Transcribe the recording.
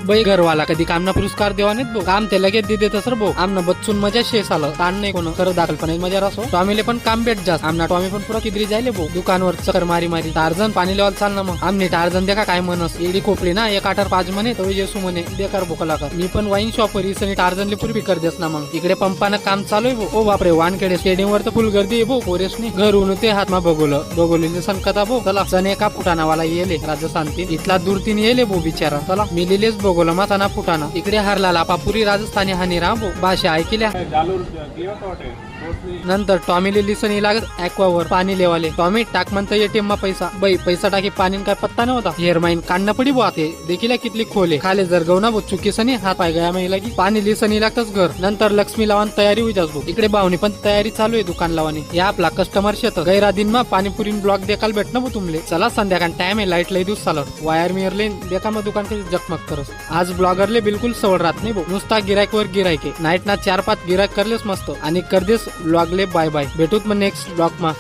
बाई घरवाला कधी कामना पुरस्कार देवा नाहीत भाऊ, काम ते लगेच दे देत सर भाऊ. आमना बच्चून मजा शेस आलं ताण नाही कोण खरं दाखल पण मजा रासो. टॉमीले पण काम भेट जास्त आमना टॉमी पण पुरा किदरी जायले भाऊ दुकानवर चक्कर मारी मारी. टार्झन पाणी लेवाल चाल ना मग आमने टार्झन देखा काय म्हणस एडी खोपली ना 1 म्हणे तो येसू म्हणे बेकार भोकला का. मी पण वाईन शॉप वर इसनी टार्झनले पुरी कर देस ना मग. इकडे पंपानं काम चालू आहे भाऊ. ओ बापरे वानखेडे स्टेडियम वर तर फुल गर्दी आहे भाऊ. पोरेसनी घरून ते हातमा बघोलीने संकता भाऊ. चला सने का फुटाणावाला येले राजस्थान इथला दूरतीन येले भाऊ बिचारा. चला मिलीलेच बघोला माताना फुटाणा. इकडे हरला लापापुरी राजस्थानी हानी राम भाऊ भाषा ऐकल्या. नंतर टॉमीले लिसन लागत ऍक्वावर पाणी लेवाले. टॉमी टाक म्हणता एटीएम मा पैसा. बाई पैसा टाकी पाणी काय पत्ता नव्हता. हेअरमाइन काढणं पडी बुवा ते देखील कितली खोले खाले जर गवना भाऊ चुकीसनी हात पाय गया महिला की पाणी लिसनी लागतच घर. नंतर लक्ष्मी लावून तयारी होई जास भाऊ. इकडे भावनी पण तयारी चालू आहे दुकान लावानी. या आपला कस्टमर शेत गैरा दिन मा पाणीपुरी ब्लॉक देखाल भेटणं भाऊ तुमले. चला संध्याकाळ टाइम आहे लाईट लई दिवस चालत वायर मियर लेन देखा मग दुकान कधी जगमग करस. आज ब्लॉगरले बिलकुल सवड राहत नाही भाऊ. नुसता गिरायक वर गिरायके नाईट ना 4-5 गिरायक करलेस मस्त आणि करदेस ब्लॉगले बाय बाय. भेटूत मग नेक्स्ट ब्लॉग मा.